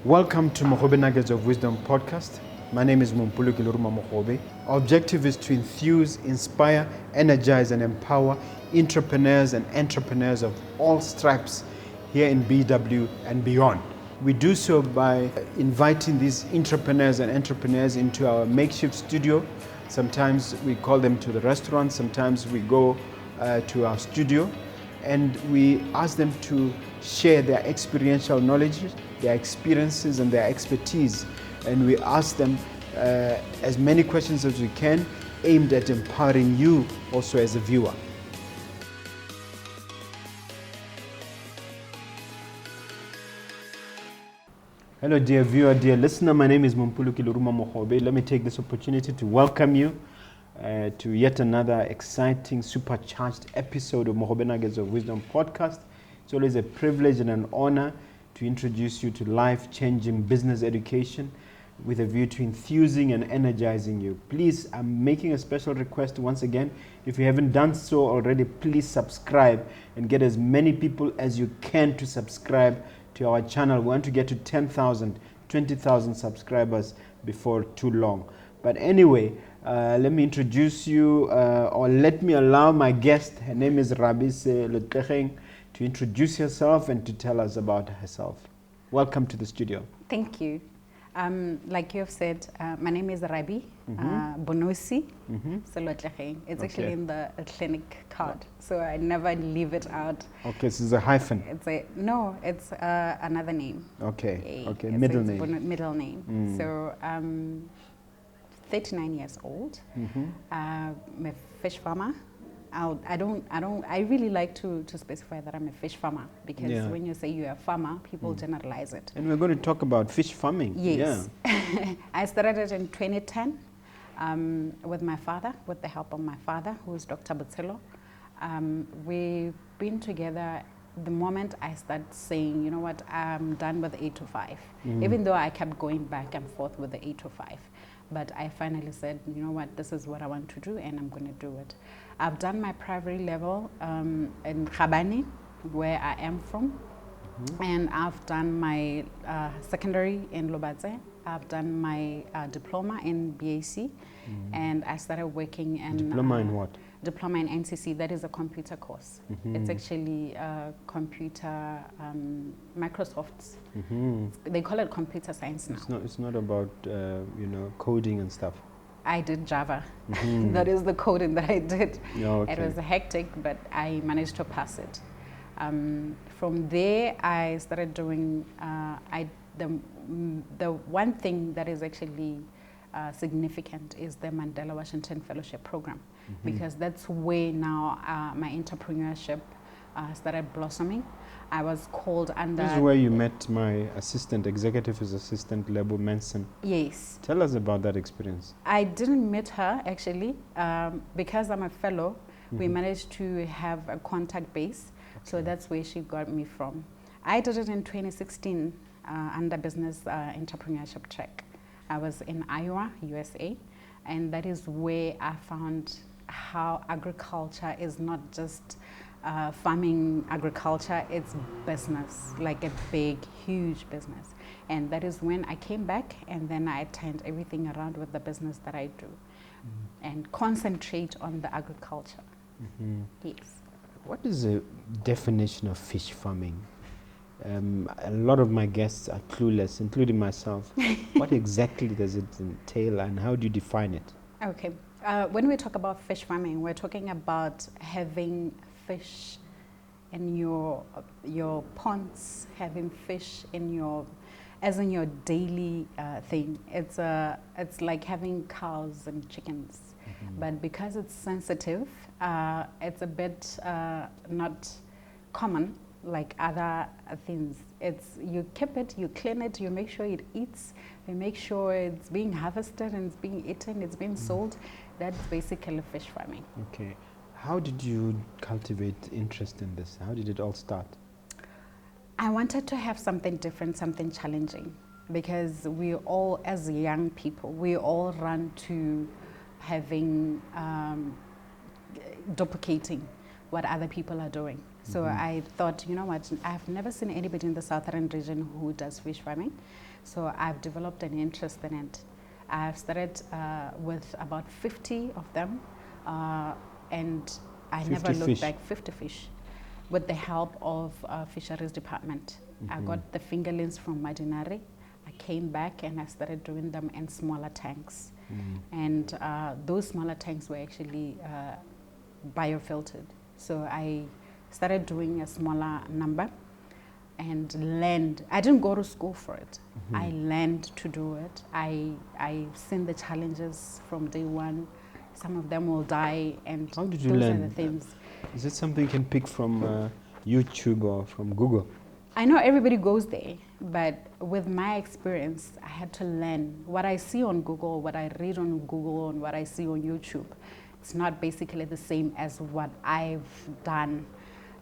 Welcome to Mogobe Nuggets of Wisdom podcast. My name is Mompoloki Lerumo Mogobe. Our objective is to enthuse, inspire, energize, and empower entrepreneurs and entrepreneurs of all stripes here in BW and beyond. We do so by inviting these entrepreneurs into our makeshift studio. Sometimes we call them to the restaurant, sometimes we go to our studio, and we ask them to share their experiential knowledge, their experiences and their expertise. And we ask them as many questions as we can, aimed at empowering you also as a viewer. Hello dear viewer, dear listener, my name is Mompoloki Lerumo Mogobe. Let me take this opportunity to welcome you to yet another exciting, supercharged episode of Mogobe Nuggets of Wisdom podcast. It's always a privilege and an honor to introduce you to life-changing business education with a view to enthusing and energizing you. Please, I'm making a special request once again. If you haven't done so already, please subscribe and get as many people as you can to subscribe to our channel. We want to get to 10,000, 20,000 subscribers before too long. But anyway, let me introduce you, or let me allow my guest, her name is Oarabile Selotlegeng, to introduce herself and to tell us about herself. Welcome to the studio. Thank you. Like you have said, my name is Oarabile Bonosi Selotlegeng. It's actually in the clinic card, so I never leave it out. Okay, so it's a hyphen. It's another name. Okay, okay, It's middle name. Middle name. So I'm 39 years old. I'm a fish farmer. I really like to specify that I'm a fish farmer, because when you say you're a farmer, people generalize it. And we're going to talk about fish farming. Yes. Yeah. I started it in 2010 with my father, with the help of my father, who is Dr. Botswana. We've been together the moment I started saying, you know what, I'm done with 8 to 5. Even though I kept going back and forth with the 8 to 5. But I finally said, you know what, this is what I want to do, and I'm going to do it. I've done my primary level in Khabani, where I am from. And I've done my secondary in Lobatse. I've done my diploma in BAC. And I started working in... Diploma in what? Diploma in NCC. That is a computer course. It's actually computer, Microsoft's. They call it computer science now. It's not about, coding and stuff. I did Java. That is the coding that I did. Okay. It was hectic, but I managed to pass it. From there, I started doing the one thing that is actually significant is the Mandela Washington Fellowship Program, because that's where now my entrepreneurship started blossoming. I was called under... This is where you met my executive assistant, Lebo Manson. Yes. Tell us about that experience. I didn't meet her, actually. Because I'm a fellow, we managed to have a contact base. So that's where she got me from. I did it in 2016 under business entrepreneurship track. I was in Iowa, USA, and that is where I found how agriculture is not just farming agriculture, it's business, like a big, huge business. And that is when I came back, and then I turned everything around with the business that I do and concentrate on the agriculture. Yes. What is the definition of fish farming? A lot of my guests are clueless, including myself. What exactly does it entail, and how do you define it? Okay. When we talk about fish farming, we're talking about having fish in your ponds, having fish in your daily thing. It's like having cows and chickens, but because it's sensitive, it's a bit not common like other things. You keep it, you clean it, you make sure it eats, you make sure it's being harvested and it's being eaten, it's being sold. That's basically fish farming. Okay. How did you cultivate interest in this? How did it all start? I wanted to have something different, something challenging, because we all, as young people, we all run to having, duplicating what other people are doing. So I thought, you know what, I've never seen anybody in the southern region who does fish farming. So I've developed an interest in it. I've started with about 50 of them, and I never looked back. 50 fish, with the help of fisheries department. I got the fingerlings from Madinari. I came back and I started doing them in smaller tanks. And those smaller tanks were actually biofiltered. So I started doing a smaller number and learned. I didn't go to school for it. I learned to do it. I've seen the challenges from day one. Some of them will die, and how did you those learn? are the things. Is it something you can pick from YouTube or from Google? I know everybody goes there, but with my experience, I had to learn. What I see on Google, what I read on Google, and what I see on YouTube, it's not basically the same as what I've done.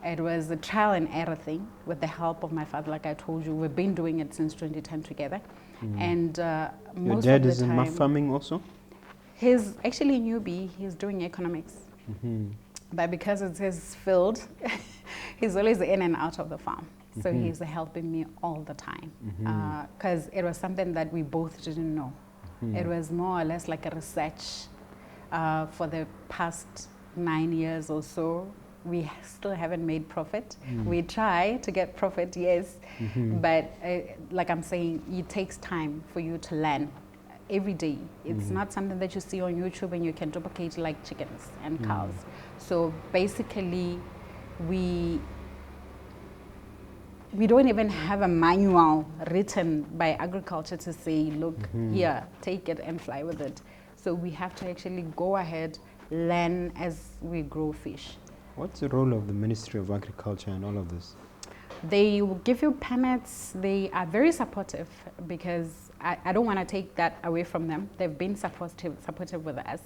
It was a trial and error thing with the help of my father. Like I told you, we've been doing it since 2010 together. And Your dad is in farming also? He's actually a newbie. He's doing economics. But because it's his field, he's always in and out of the farm. So he's helping me all the time. Because it was something that we both didn't know. It was more or less like a research. For the past 9 years or so, we still haven't made profit. We try to get profit, yes, but like I'm saying, it takes time for you to learn every day. It's not something that you see on YouTube and you can duplicate like chickens and cows. So basically, we don't even have a manual written by agriculture to say, look, here, take it and fly with it. So we have to actually go ahead, learn as we grow fish. What's the role of the Ministry of Agriculture in all of this? They will give you permits. They are very supportive because I don't want to take that away from them. They've been supportive with us.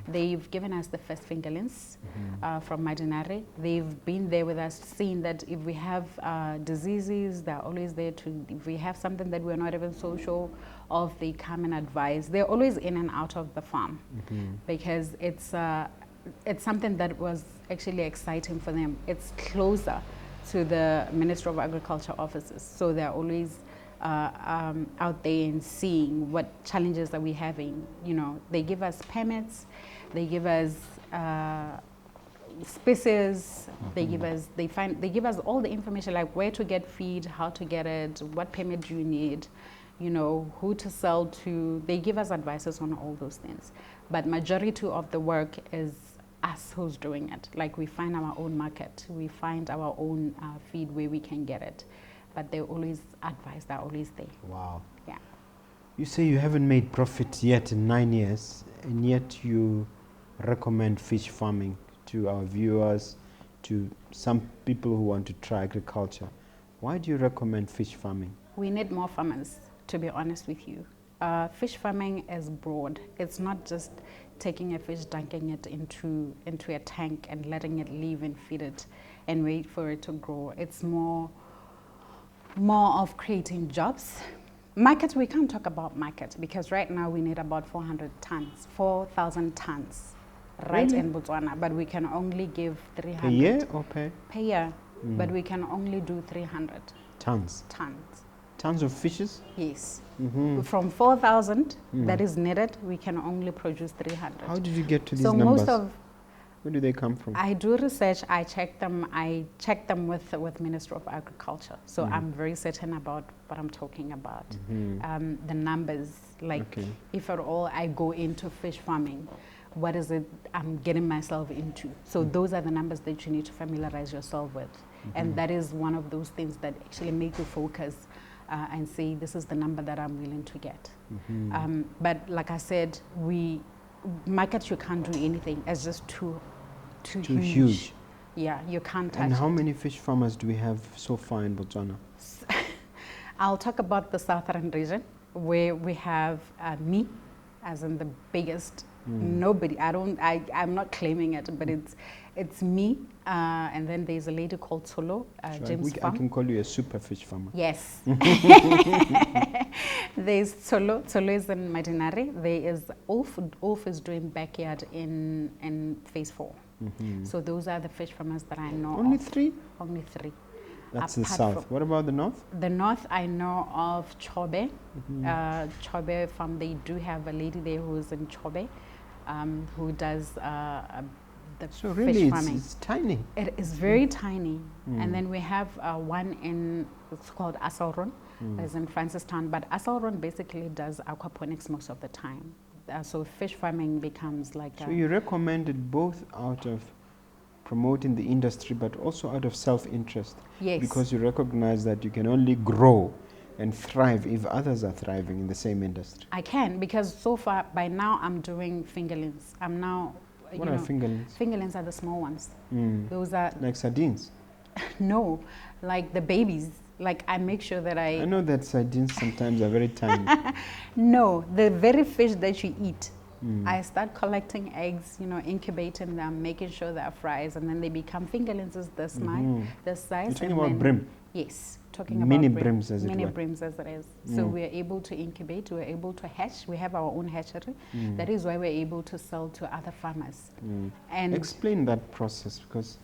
They've given us the first fingerlings from Madinari. They've been there with us, seeing that if we have diseases, they're always there to, if we have something that we're not even so sure of, they come and advise. They're always in and out of the farm because it's something that was actually exciting for them. It's closer to the Ministry of Agriculture offices, so they're always out there and seeing what challenges are we having. You know, they give us permits, they give us species, they give us all the information, like where to get feed, how to get it, what permit do you need, you know, who to sell to. They give us advices on all those things, but majority of the work is us who's doing it. Like we find our own market, we find our own feed where we can get it, but they always advise, they're always there. Wow. Yeah. You say you haven't made profit yet in 9 years, and yet you recommend fish farming to our viewers, to some people who want to try agriculture. Why do you recommend fish farming? We need more farmers, to be honest with you. Fish farming is broad. It's not just taking a fish, dunking it into a tank and letting it live and feed it and wait for it to grow. It's more of creating jobs. Market, we can't talk about market because right now we need about 4,000 tons, right, in Botswana, but we can only give 300. Per year or per? Per year, but we can only do 300. Tons? Tons of fishes? Yes. From 4,000 that is needed, we can only produce 300. How did you get to these numbers? Where do they come from? I do research. I check them with Ministry of Agriculture. So I'm very certain about what I'm talking about. The numbers, like if at all I go into fish farming, what is it I'm getting myself into? So those are the numbers that you need to familiarize yourself with. And that is one of those things that actually make you focus and say, this is the number that I'm willing to get. But like I said, market, you can't do anything. It's just too huge. Yeah, you can't touch. And how many fish farmers do we have so far in Botswana? I'll talk about the southern region, where we have me, as in the biggest. Nobody. I'm not claiming it, but it's me. And then there's a lady called Tolo, James Farm. I can call you a super fish farmer. Yes. There's Tolo. Tolo is in Madinari. There is Ulf. Ulf is doing backyard in phase 4. So those are the fish farmers that I know Only of. 3? Only 3. That's the Apart south. What about the north? The north, I know of Chobe. Chobe farm, they do have a lady there who is in Chobe, who does the So fish really, farming. it's tiny. It is very tiny. And then we have one it's called Asalron, that's in Francistown. But Asalron basically does aquaponics most of the time. So fish farming becomes like So you recommend it both out of promoting the industry, but also out of self-interest. Yes. Because you recognize that you can only grow and thrive if others are thriving in the same industry. I can, because so far, by now, I'm doing fingerlings. I'm now, What are fingerlings? Fingerlings are the small ones. Those are, Like sardines? no, like the babies. Like I make sure that I know that sardines sometimes are very tiny. No, the very fish that you eat. I start collecting eggs, incubating them, making sure they're fries, and then they become fingerlings this size. You're talking and about then, brim? Yes, talking Mini about brims, as it mini were. brims as it is. So we're able to incubate, we're able to hatch. We have our own hatchery. That is why we're able to sell to other farmers. And Explain that process, because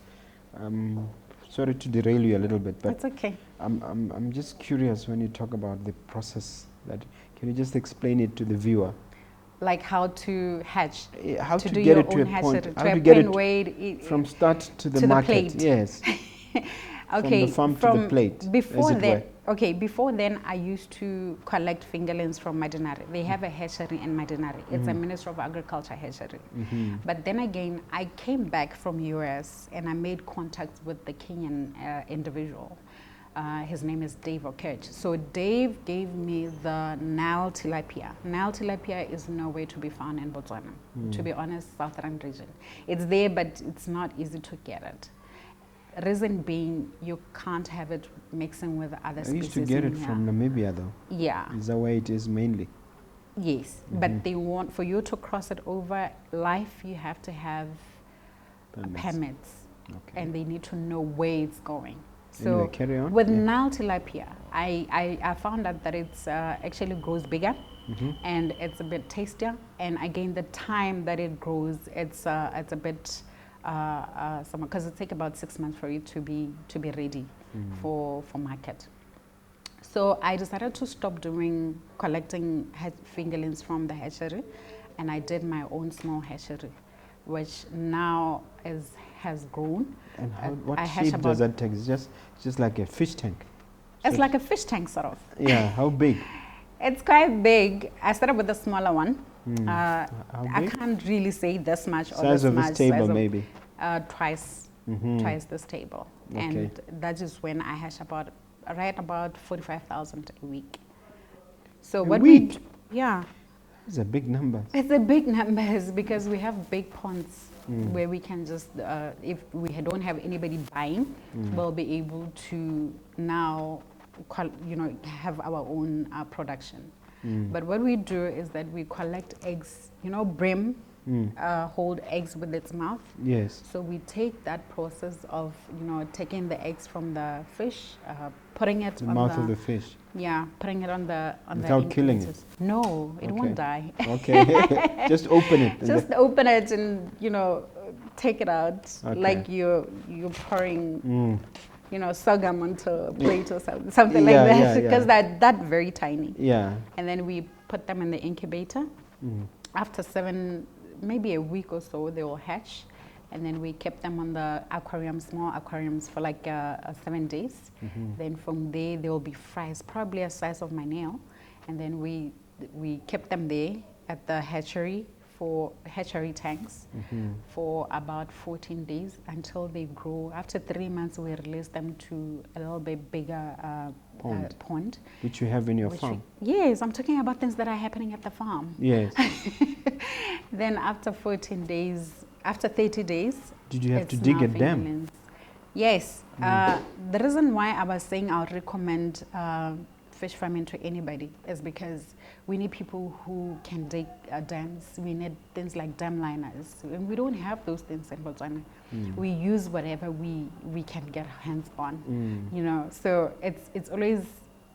sorry to derail you a little bit, but it's okay. I'm just curious when you talk about the process. Can you just explain it to the viewer? Like how to hatch, How to to do get your it to own a hatchery, point? to How a to get point it where from start to the to the market? plate. Yes. Okay, From the farm to the plate. Before as it that, were. okay, before then, I used to collect fingerlings from Madinari. They have a hatchery in Madinari. It's a Ministry of Agriculture hatchery. But then again, I came back from US and I made contact with the Kenyan individual. His name is Dave Okech. So Dave gave me the Nile tilapia. Nile tilapia is nowhere to be found in Botswana. To be honest, southern region. It's there, but it's not easy to get it. Reason being, you can't have it mixing with other I species. used to get it in from here. Namibia, though. Yeah. Is that where it is mainly? Yes, but they want, for you to cross it over life, you have to have permits. Okay. And they need to know where it's going. Anyway, So carry on. with Nile tilapia, I found out that it's actually grows bigger and it's a bit tastier. And again, the time that it grows, it's a bit because it takes about 6 months for it to be ready for market. So I decided to stop collecting fingerlings from the hatchery, and I did my own small hatchery, which now has grown. And what I hatch shape does that take? It's just like a fish tank. It's So like a fish tank, sort of. Yeah, how big? It's quite big. I started with a smaller one. How I big? can't really say this much or Size this of much. this table, size of, maybe. Twice this table. Okay. And that is when I hatch right about 45,000 a week. So A what week? yeah, It's a big number. it's a big numbers because we have big ponds where we can just, if we don't have anybody buying, we'll be able to now, have our own production. But what we do is that we collect eggs, brim, hold eggs with its mouth. Yes. So we take that process of, taking the eggs from the fish, putting it The on mouth of the fish. yeah, putting it on the Without killing it? incubators. No, it won't die. Okay. Just open it. Just open it and take it out Okay. like you're pouring sorghum onto a plate or something like Yeah, that, yeah, because yeah. that very tiny. Yeah. And then we put them in the incubator. After maybe a week or so, they will hatch. And then we kept them on the small aquariums for like 7 days. Then from there, they will be fries, probably a size of my nail. And then we kept them there at the hatchery tanks for about 14 days until they grow. After 3 months, we release them to a little bit bigger pond. Which you have in your farm. Yes, I'm talking about things that are happening at the farm. Yes. Then after 14 days, after 30 days, Did you have it's to dig now a dam? fingerlings. Yes. The reason why I was saying I would recommend fish farming to anybody is because we need people who can dig dams. We need things like dam liners. And we don't have those things in Botswana. We use whatever we can get our hands on. So it's always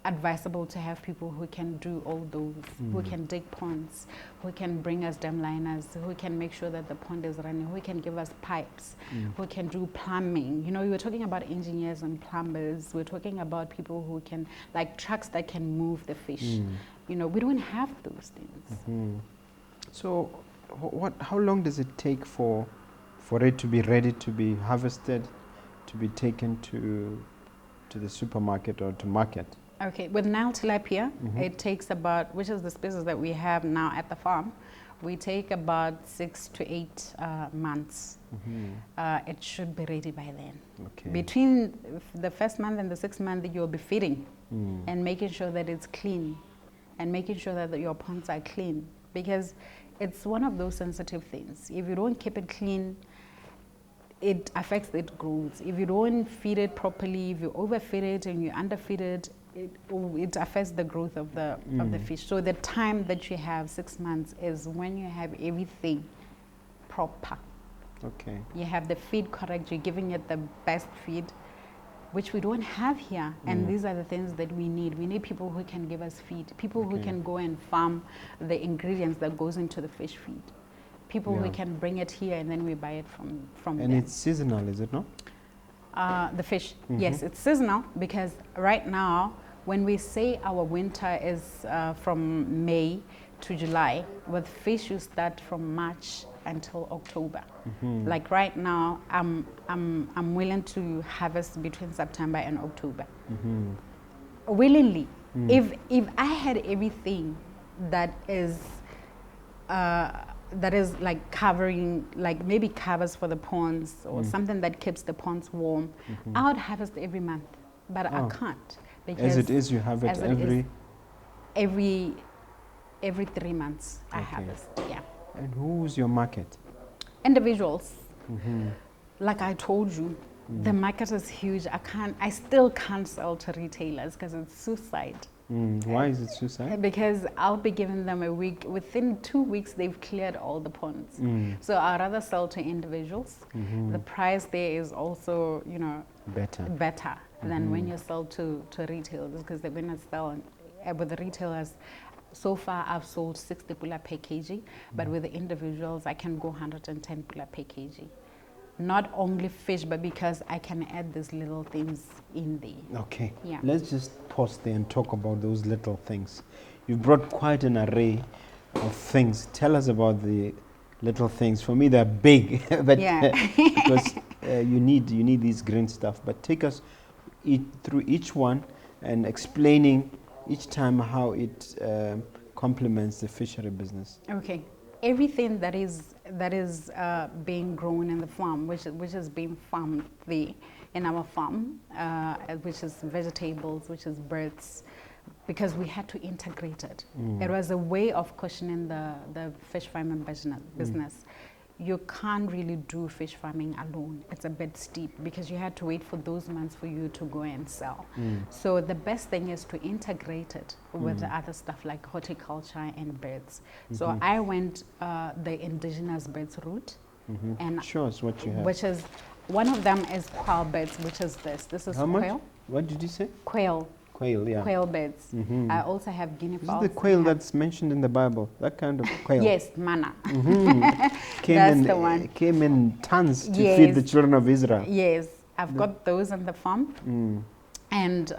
advisable to have people who can do all those, who can dig ponds, who can bring us dam liners, who can make sure that the pond is running, who can give us pipes, who can do plumbing. You know, we were talking about engineers and plumbers. We're talking about people who can, like trucks that can move the fish. You know, we don't have those things. So how long does it take for it to be ready to be harvested, to be taken to the supermarket or to market? Okay, with Nile tilapia, it takes about, which is the species that we have now at the farm, we take about 6 to 8 months. It should be ready by then. Okay. Between the first month and the 6th month, you'll be feeding and making sure that it's clean and making sure that your ponds are clean, because it's one of those sensitive things. If you don't keep it clean, it affects its growth. If you don't feed it properly, if you overfeed it and you underfeed it, it affects the growth of the fish. So the time that you have, 6 months, is when you have everything proper. Okay. You have the feed correct, you're giving it the best feed, which we don't have here. And these are the things that we need. We need people who can give us feed, people who can go and farm the ingredients that goes into the fish feed, people who can bring it here and then we buy it from And them. it's seasonal, is it not? The fish, yes, it's seasonal, because right now, when we say our winter is from May to July, with fish you start from March until October. Like right now, I'm willing to harvest between September and October. Willingly. If I had everything that is like covering, like maybe covers for the ponds or something that keeps the ponds warm, I would harvest every month, but I can't. As it is, you have it every 3 months I harvest, yeah. And who's your market? Individuals. Like I told you, the market is huge. I still can't sell to retailers because it's suicide. Why is it suicide? Because I'll be giving them a week. Within 2 weeks, they've cleared all the ponds. So I'd rather sell to individuals. The price there is also, you know, better than when you sell to retailers, because they're going to sell with the retailers. So far, I've sold 60 pula per kg, but with the individuals, I can go 110 pula per kg. Not only fish, but because I can add these little things in there. Okay. Yeah. Let's just pause there and talk about those little things. You've brought quite an array of things. Tell us about the little things. For me, they're big, but because you need this green stuff. But take us through each one and explaining each time how it complements the fishery business. Okay. Everything that is being grown in the farm, which is being farmed there in our farm, which is vegetables, which is birds, because we had to integrate it. It was a way of cushioning the fish farming business. You can't really do fish farming alone. It's a bit steep because you had to wait for those months for you to go and sell. So the best thing is to integrate it with the other stuff like horticulture and birds. So I went the indigenous birds route. And show us what you have. Which is, one of them is quail birds, which is this. This is How quail. much? What did you say? Quail. Quail, yeah. Quail birds. I also have guinea fowls. Is it the quail that's mentioned in the Bible? That kind of quail? Yes, manna. That's the one. Came in tons to feed the children of Israel. Yes, I've got those on the farm. And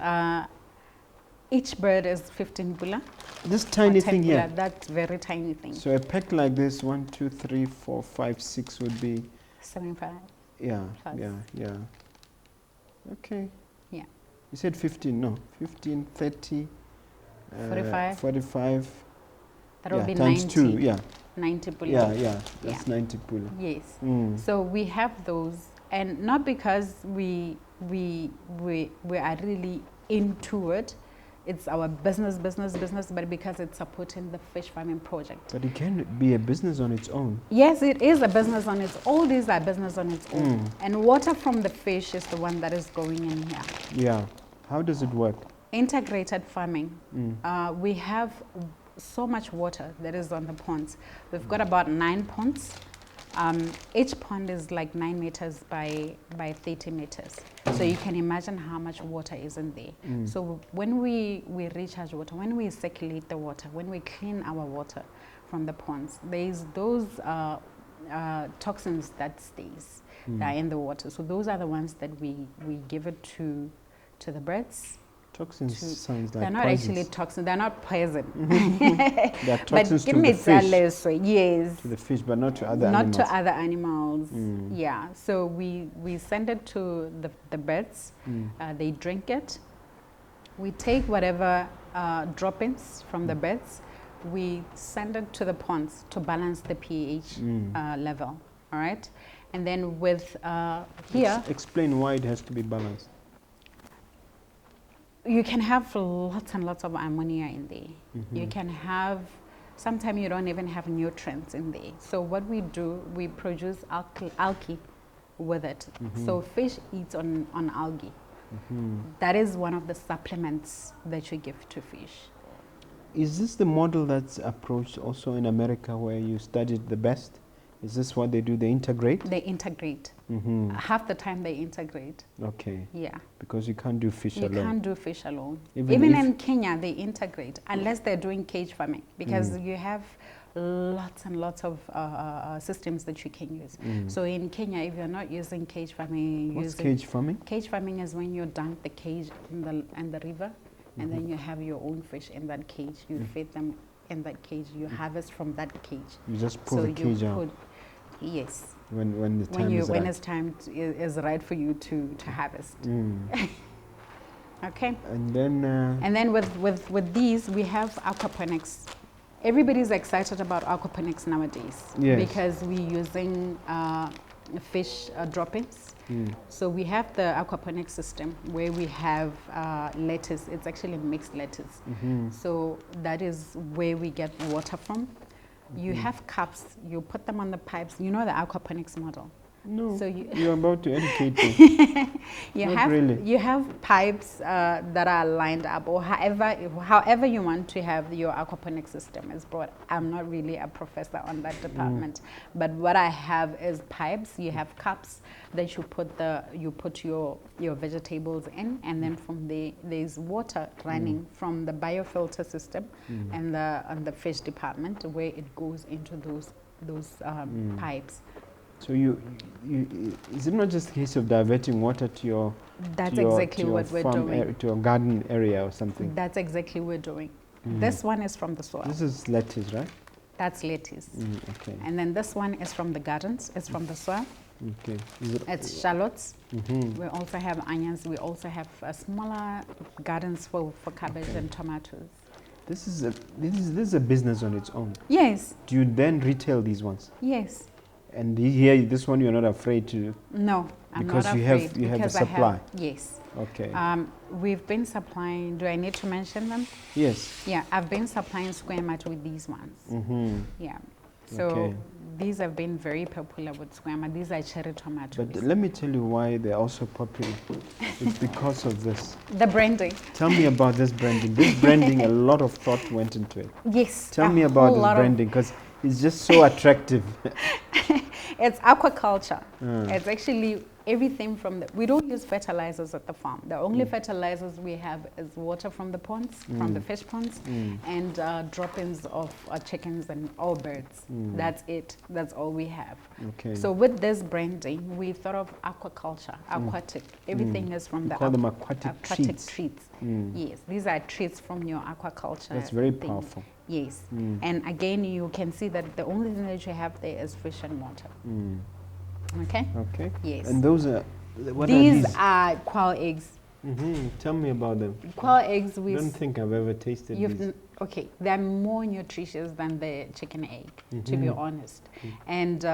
each bird is 15 pula. This tiny thing pula, here? That very tiny thing. So a pack like this, 1, 2, 3, 4, 5, 6 would be... 75. Yeah, Plus. yeah. Okay. Yeah. You said 15, no. 15, 30, 45. 45. That would be times 90. 2, yeah. 90 pula. Yeah, that's 90 pula. Yes. So we have those, and not because we are really into it. It's our business, but because it's supporting the fish farming project. But it can be a business on its own. Yes, it is a business on its own. All these are business on its own. And water from the fish is the one that is going in here. Yeah. How does it work? Integrated farming. We have so much water that is on the ponds. We've got about 9 ponds. Each pond is like 9 meters by 30 meters. So you can imagine how much water is in there. So when we recharge water, when we circulate the water, when we clean our water from the ponds, there's those toxins that stays that are in the water. So those are the ones that we give it to the birds. Toxins sounds like they're not poisons. actually toxins. They're not poison. They're toxins but to the fish. Yes. To the fish, but not to other animals. Not to other animals. Yeah. So we send it to the birds. They drink it. We take whatever droppings from the birds. We send it to the ponds to balance the pH level. All right. And then with here. Explain why it has to be balanced. You can have lots and lots of ammonia in there. You can have, sometimes you don't even have nutrients in there. So what we do, we produce algae with it. So fish eats on algae. That is one of the supplements that you give to fish. Is this the model that's approached also in America where you studied the best? Is this what they do? They integrate? They integrate. Half the time they integrate. Okay. Yeah. Because you can't do fish alone. You can't do fish alone. Even in Kenya, they integrate, unless they're doing cage farming, because you have lots and lots of systems that you can use. So in Kenya, if you're not using cage farming, what's cage farming? Cage farming is when you dump the cage in the river, and then you have your own fish in that cage. You feed them in that cage. You harvest from that cage. You just pull the cage out. Yes. When the time is right. When it's time is right for you to harvest. Okay. And then with these we have aquaponics. Everybody's excited about aquaponics nowadays. Yes. Because we're using fish droppings. So we have the aquaponics system where we have lettuce. It's actually mixed lettuce. So that is where we get water from. You have cups, you put them on the pipes. You know the aquaponics model? No, so you're about to educate me. You have pipes that are lined up, or however you want to have your aquaponics system is brought. I'm not really a professor on that department, but what I have is pipes. You have cups that you put your vegetables in, and then from there's water running from the biofilter system and the fish department, where it goes into those pipes. So is it not just a case of diverting water to your exactly what we're doing. To your garden area or something? That's exactly what we're doing. This one is from the soil. This is lettuce, right? That's lettuce. Okay. And then this one is from the gardens. It's from the soil. Okay. It's shallots. We also have onions. We also have smaller gardens for cabbage and tomatoes. This is a business on its own. Yes. Do you then retail these ones? Yes. And here, this one you're not afraid to? No, I'm because not afraid. You have a supply? Yes. Okay. We've been supplying, do I need to mention them? Yes. Yeah, I've been supplying square mat with these ones. Yeah. So these have been very popular with square mat. These are cherry tomatoes. But let me tell you why they're also popular. It's because of this. The branding. Tell me about this branding. This branding, a lot of thought went into it. Yes. Tell me about this branding, because it's just so attractive. It's aquaculture. It's actually everything from we don't use fertilizers at the farm. The only fertilizers we have is water from the ponds, from the fish ponds, and droppings of chickens and all birds. That's it. That's all we have. Okay. So with this branding, we thought of aquaculture, aquatic. Everything is from call them aquatic treats. Yes, these are treats from your aquaculture. That's very powerful. Yes. And again, you can see that the only thing that you have there is fish and water. Okay? Okay. Yes. And those are, these are quail eggs. Tell me about them. Quail eggs, I don't think I've ever tasted these. Okay, they're more nutritious than the chicken egg, to be honest. And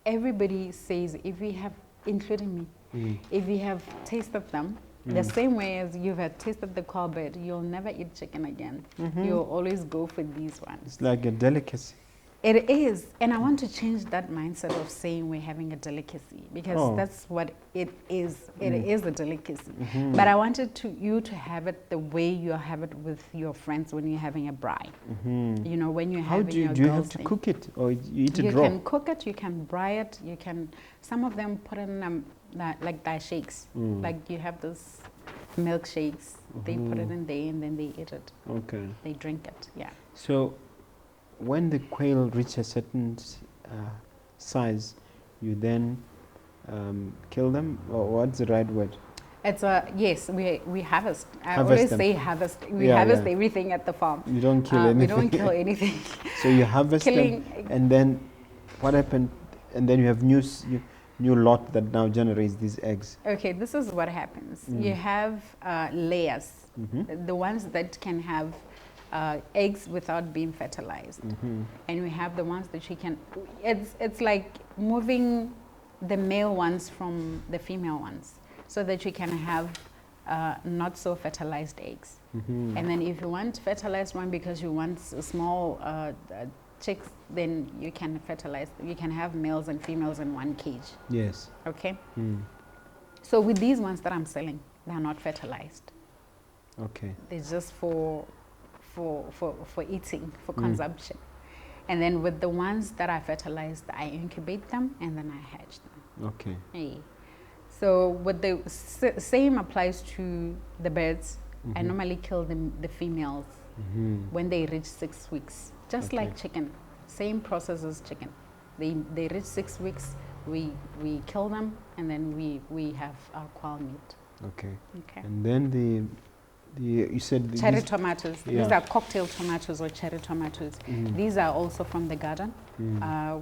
everybody says, if we have, including me, if we have tasted them, the same way as you've had tasted the quail bird, you'll never eat chicken again. You'll always go for these ones. It's like a delicacy. It is, and I want to change that mindset of saying we're having a delicacy, because that's what it is. It is a delicacy. But I wanted you to have it the way you have it with your friends when you're having a braai. You know, when you're having your do you have to cook it, or you eat it raw? You can cook it, you can braai it, you can. Some of them put in like dye shakes. Like you have those milkshakes. They put it in there and then they eat it. Okay. They drink it. Yeah. So, when the quail reach a certain size, you then kill them, or what's the right word? It's yes, we harvest. I Harvest always them. say harvest. We harvest everything at the farm. You don't kill anything. We don't kill anything. So you harvest them, and then what happened? And then you have new lot that now generates these eggs. Okay, this is what happens. You have layers, the ones that can have eggs without being fertilized, and we have the ones that you can. It's like moving the male ones from the female ones, so that you can have not so fertilized eggs. And then if you want fertilized one because you want small chicks, then you can fertilize. You can have males and females in one cage. Yes. Okay. So with these ones that I'm selling, they are not fertilized. Okay. They're just for eating, for consumption. And then with the ones that are fertilized, I incubate them and then I hatch them. Okay. Hey. So with the same applies to the birds. I normally kill the females when they reach 6 weeks, just like chicken. Same process as chicken. They reach 6 weeks, we kill them, and then we have our quail meat. Okay. Okay. And then you said cherry tomatoes. These are cocktail tomatoes or cherry tomatoes. These are also from the garden.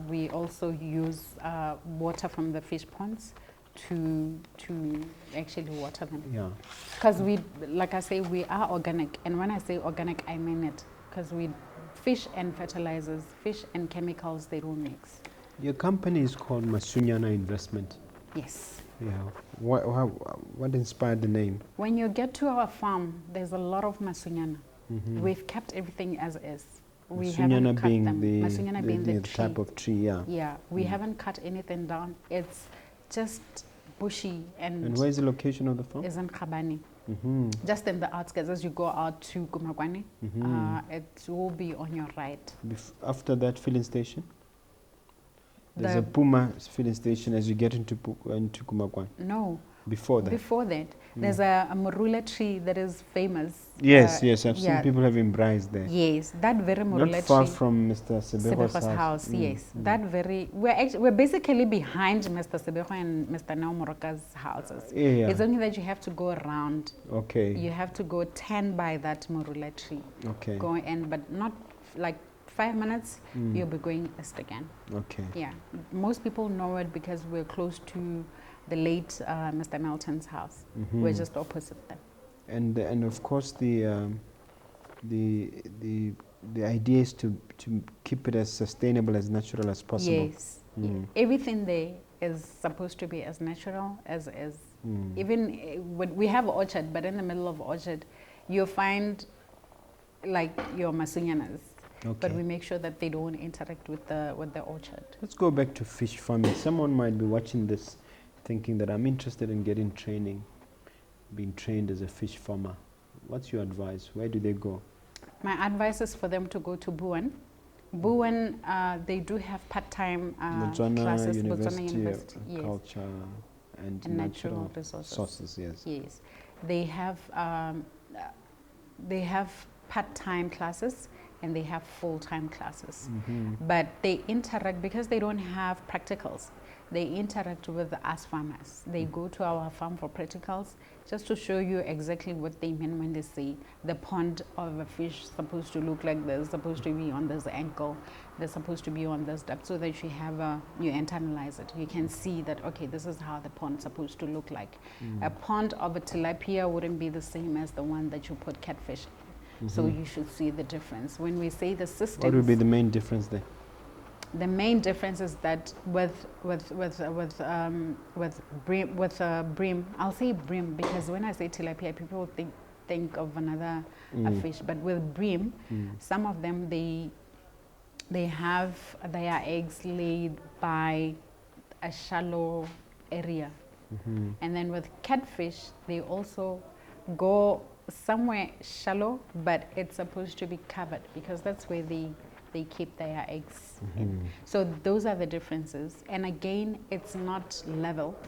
We also use water from the fish ponds to actually water them. Yeah. Because like I say, we are organic, and when I say organic, I mean it. Because fish and fertilizers, fish and chemicals, they don't mix. Your company is called Masunyana Investment. Yes. Yeah. What inspired the name? When you get to our farm, there's a lot of Masunyana. We've kept everything as is. We haven't cut them. Masunyana being the tree. Type of tree, yeah. Yeah, we haven't cut anything down. It's just bushy. And where is the location of the farm? It's in Khabani. Just in the outskirts. As you go out to Kumakwane, it will be on your right. After that filling station? There's a Puma filling station as you get into Kumakwane? No. Before that? Before that. There's a morula tree that is famous. Yes, I've seen people having braais there. Yes, that very morula tree. Not far from Mr. Sebeho's house. Yes, that very. We're basically behind Mr. Sebeho and Mr. Nao Moroka's houses. Yeah. It's only that you have to go around. Okay. You have to go 10 by that morula tree. Okay. Go in, but not like 5 minutes. You'll be going east again. Okay. Yeah, most people know it because we're close to the late Mr. Melton's house. We're just opposite them. And of course the idea is to keep it as sustainable, as natural as possible. Yes. Yeah. Everything there is supposed to be as natural as even we have orchard, but in the middle of orchard you'll find like your Masunyanas. Okay. But we make sure that they don't interact with the orchard. Let's go back to fish farming. Someone might be watching this thinking that I'm interested in getting training, being trained as a fish farmer. What's your advice? Where do they go? My advice is for them to go to Buan. Buan, they do have part-time classes. Botswana University of Culture and Natural Resources. Yes, they have part-time classes and they have full-time classes. But they interact because they don't have practicals. They interact with us farmers. They go to our farm for practicals just to show you exactly what they mean when they say the pond of a fish is supposed to look like this, supposed to be on this angle, they're supposed to be on this depth, so that you internalize it. You can see that, okay, this is how the pond's supposed to look like. A pond of a tilapia wouldn't be the same as the one that you put catfish in. So you should see the difference. When we say the systems... What would be the main difference there? The main difference is that with bream, I'll say bream because when I say tilapia, people think of another fish. But with bream, some of them they have their eggs laid by a shallow area. And then with catfish, they also go somewhere shallow, but it's supposed to be covered because that's where they keep their eggs in. So those are the differences. And again, it's not level.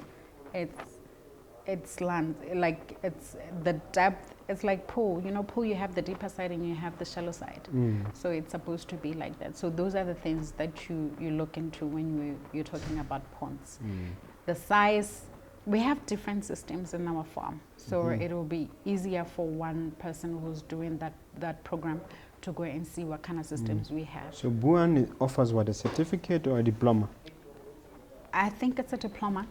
It's land, like it's the depth. It's like pool. You know, pool, you have the deeper side and you have the shallow side. So it's supposed to be like that. So those are the things that you look into when you're talking about ponds. The size, we have different systems in our farm. So it will be easier for one person who's doing that program to go and see what kind of systems we have. So Buan offers what, a certificate or a diploma? I think it's a diploma.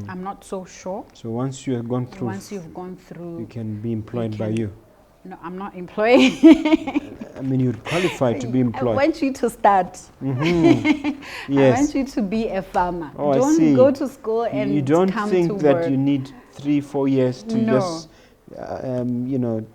I'm not so sure. So once you have gone through, Once you've gone through, you can be employed by you. No, I'm not employed. I mean, you're qualified to be employed. I want you to start. Yes. I want you to be a farmer. Oh, Don't I see. go to school and you don't come think to that work. you need 3-4 years to No. just, you know,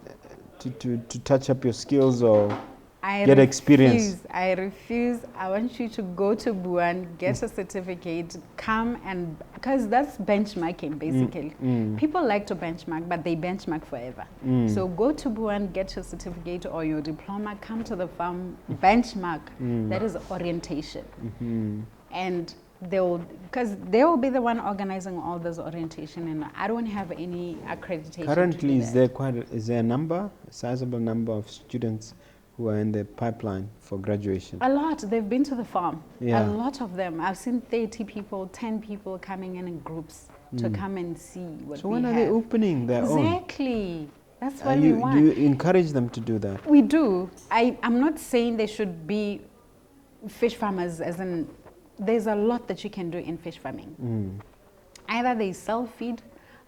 to touch up your skills or I get experience. I refuse. I want you to go to Buan, get a certificate, come and, because that's benchmarking basically. People like to benchmark, but they benchmark forever. So go to Buan, get your certificate or your diploma, come to the farm, benchmark. That is orientation. And because they will be the one organizing all this orientation, and I don't have any accreditation. Currently, to do is there a sizable number of students who are in the pipeline for graduation? A lot. They've been to the farm. Yeah. A lot of them. I've seen 30 people, 10 people coming in groups to come and see what So we when have. are they opening their own? Exactly. That's what we want. Do you encourage them to do that? We do. I'm not saying they should be fish farmers, as in there's a lot that you can do in fish farming. Either they sell feed,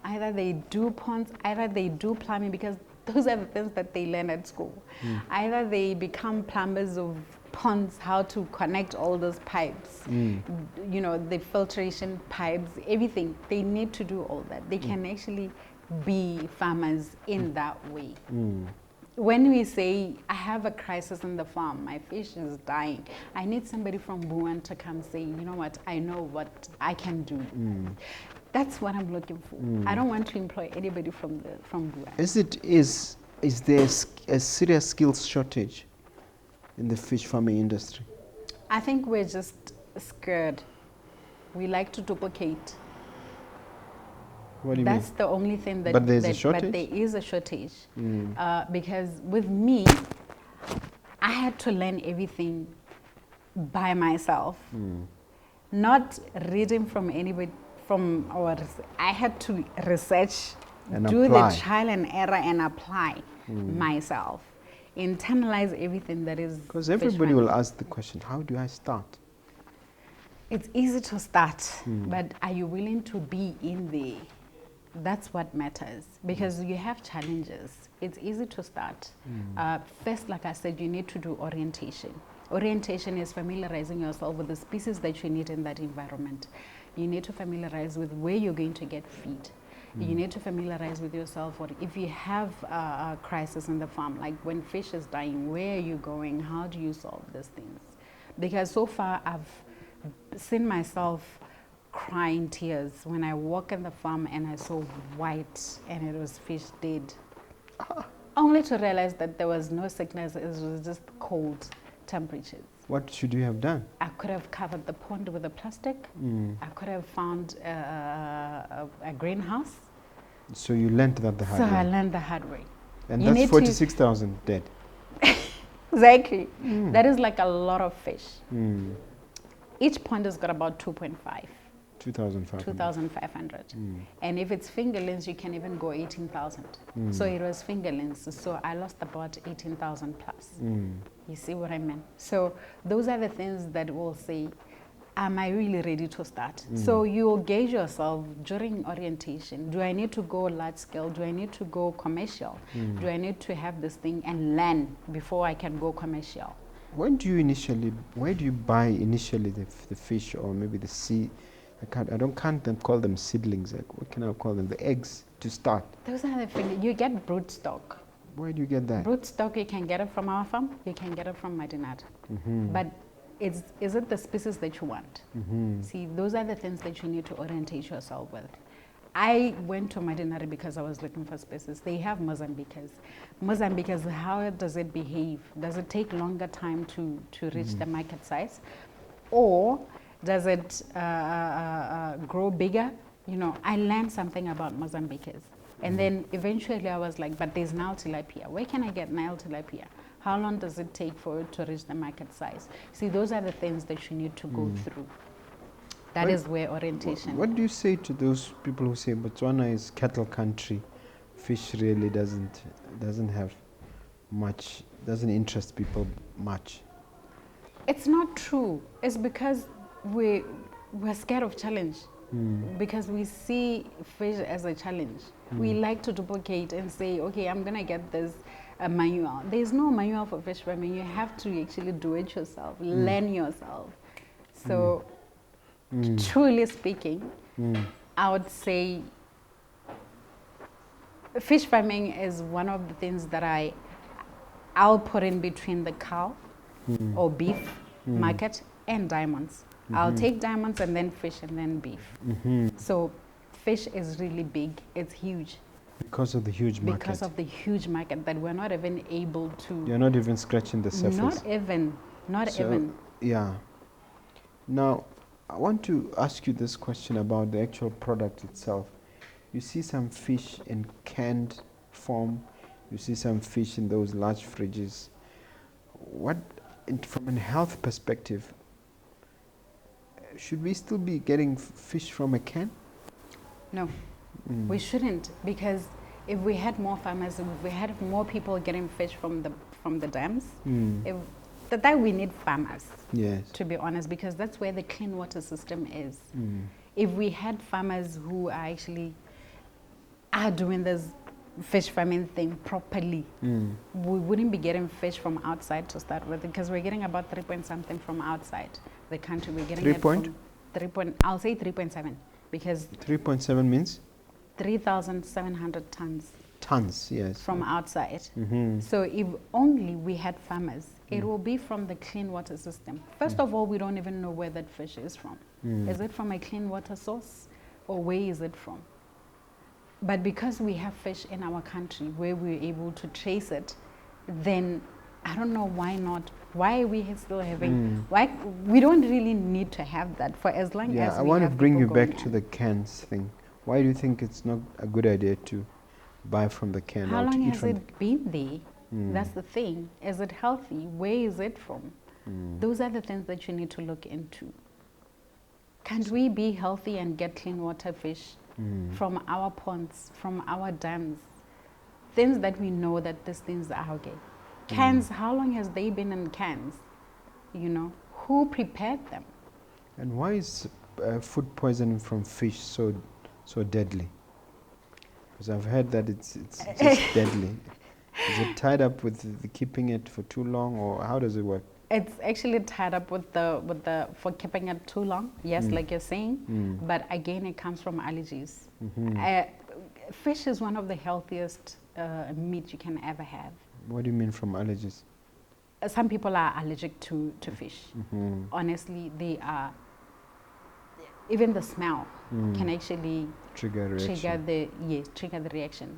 either they do ponds, either they do plumbing, because those are the things that they learn at school. Either they become plumbers of ponds, how to connect all those pipes, you know, the filtration pipes, everything. They need to do all that. They can actually be farmers in that way. When we say, I have a crisis in the farm, my fish is dying, I need somebody from Buan to come say, you know what, I know what I can do. That's what I'm looking for. I don't want to employ anybody from Buan. Is there a serious skills shortage in the fish farming industry? I think we're just scared. We like to duplicate. What do you That's the only thing that. But there's a shortage? But there is a shortage. Because with me, I had to learn everything by myself. Not reading from anybody, I had to research, And do apply. the trial and error and apply myself. Internalize everything that is. Because fish everybody farming. will ask the question, how do I start? It's easy to start, but are you willing to be in there? That's what matters, because you have challenges. It's easy to start. First, like I said, you need to do orientation. Orientation is familiarizing yourself with the species that you need in that environment. You need to familiarize with where you're going to get feed. You need to familiarize with yourself, or if you have a crisis in the farm, like when fish is dying, where are you going? How do you solve these things? Because so far I've seen myself crying tears when I walk in the farm and I saw white and it was fish dead. Only to realize that there was no sickness, it was just cold temperatures. What should you have done? I could have covered the pond with a plastic. I could have found a greenhouse. So you learned that the hard So way. I learned the hard way. And you that's need to- 46,000 dead. Exactly. That is like a lot of fish. Each pond has got about 2.5. 2,500. 2,500. And if it's fingerlings, you can even go 18,000. So it was fingerlings. So I lost about 18,000 plus. You see what I mean? So those are the things that will say, am I really ready to start? So you will gauge yourself during orientation. Do I need to go large scale? Do I need to go commercial? Do I need to have this thing and learn before I can go commercial? Where do you buy initially the fish, or maybe the seed? Can't call them seedlings. Like, what can I call them? The eggs to start. Those are the things. You get brood stock. Where do you get that? Brood stock, you can get it from our farm. You can get it from Madinat. But is it the species that you want? See, those are the things that you need to orientate yourself with. I went to Madinari because I was looking for species. They have Mozambiques. Mozambiques, how does it behave? Does it take longer time to reach the market size? Or does it grow bigger? You know, I learned something about Mozambiques. And then eventually I was like, but there's Nile tilapia. Where can I get Nile tilapia? How long does it take for it to reach the market size? See, those are the things that you need to go through. That is where orientation. What do you say to those people who say Botswana is cattle country? Fish really doesn't have much, doesn't interest people much. It's not true. It's because we're scared of challenge. Because we see fish as a challenge. We like to duplicate and say, okay, I'm gonna get this manual. There's no manual for fish farming. You have to actually do it yourself, learn yourself. So, truly speaking, I would say fish farming is one of the things that I'll put in between the cow or beef market and diamonds. I'll take diamonds and then fish and then beef. So fish is really big. It's huge. Because of the huge market. Because of the huge market that we're not even able to. You're not even scratching the surface. Not even. Yeah. Now, I want to ask you this question about the actual product itself. You see some fish in canned form. You see some fish in those large fridges. From a health perspective, should we still be getting fish from a can? No, we shouldn't, because if we had more farmers, if we had more people getting fish from the dams, that we need farmers. Yes. To be honest, because that's where the clean water system is. If we had farmers who are doing this fish farming thing properly, we wouldn't be getting fish from outside to start with, because we're getting about 3 point something from outside the country. We're getting I'll say 3.7, because 3.7 means 3,700 tons. Tons, yes. From outside. So if only we had farmers, it will be from the clean water system. First of all, we don't even know where that fish is from. Is it from a clean water source, or where is it from? But because we have fish in our country where we're able to trace it, then I don't know why not. Why are we still having, why we don't really need to have that for as long as we have. I want to bring you back to the cans thing. Why do you think it's not a good idea to buy from the can? How long has it been there? That's the thing. Is it healthy? Where is it from? Those are the things that you need to look into. Can't we be healthy and get clean water fish from our ponds, from our dams? Things that we know that these things are okay. Cans, how long has they been in cans? You know, who prepared them? And why is food poisoning from fish so deadly? Because I've heard that it's just deadly. Is it tied up with keeping it for too long, or how does it work? It's actually tied up with the for keeping it too long. Yes, like you're saying. But again, it comes from allergies. Fish is one of the healthiest meat you can ever have. What do you mean from allergies? Some people are allergic to fish. Honestly, they are. Even the smell can actually trigger the reaction.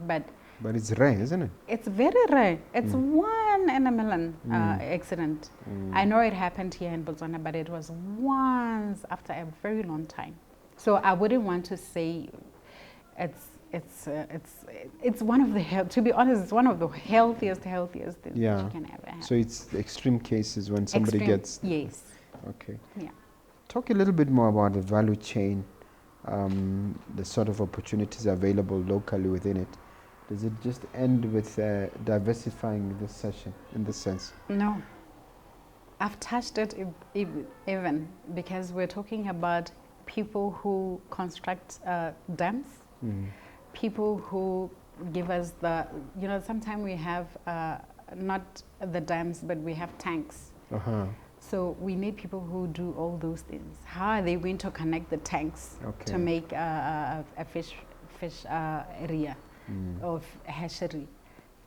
But it's rare, isn't it? It's very rare. It's 1 in a million accident. I know it happened here in Botswana, but it was once after a very long time. So I wouldn't want to say it's one of the to be honest, it's one of the healthiest things that you can ever have. So it's the extreme cases when somebody gets. Yes. Okay. Yeah. Talk a little bit more about the value chain, the sort of opportunities available locally within it. Does it just end with diversifying this session in this sense? No. I've touched it even because we're talking about people who construct dams, people who give us sometimes we have not the dams, but we have tanks. So we need people who do all those things. How are they going to connect the tanks to make a fish area of hatchery?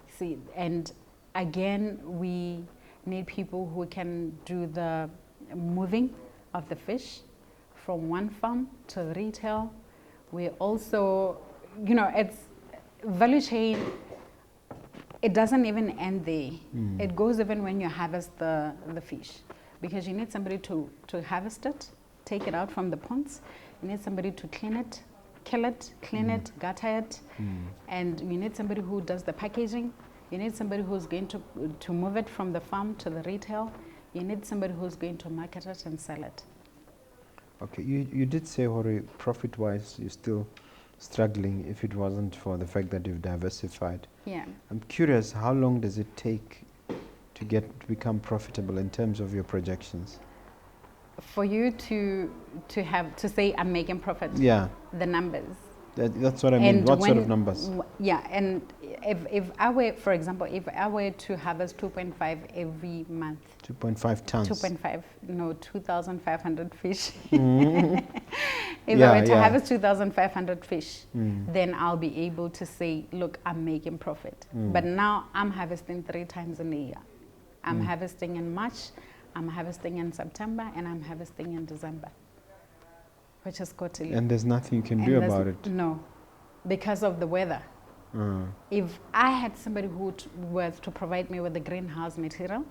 See, and again, we need people who can do the moving of the fish from one farm to retail. We also, it's value chain. It doesn't even end there. It goes even when you harvest the fish, because you need somebody to harvest it, take it out from the ponds. You need somebody to clean it, kill it, clean it, gutter it, and you need somebody who does the packaging. You need somebody who's going to move it from the farm to the retail. You need somebody who's going to market it and sell it. Okay, you did say, Hori, profit-wise, you're still struggling if it wasn't for the fact that you've diversified. Yeah. I'm curious, how long does it take to become profitable in terms of your projections? For you to say I'm making profit. Yeah. The numbers. That's what I mean. What sort of numbers? Yeah, and if I were, for example, if I were to harvest 2.5 every month. 2.5 tons. 2.5, no, 2,500 fish. If I were to harvest 2,500 fish, then I'll be able to say, look, I'm making profit. But now I'm harvesting 3 times in a year. I'm harvesting in March, I'm harvesting in September, and I'm harvesting in December, which is quarterly. And there's nothing you can do about it? No, because of the weather. If I had somebody who was to provide me with the greenhouse material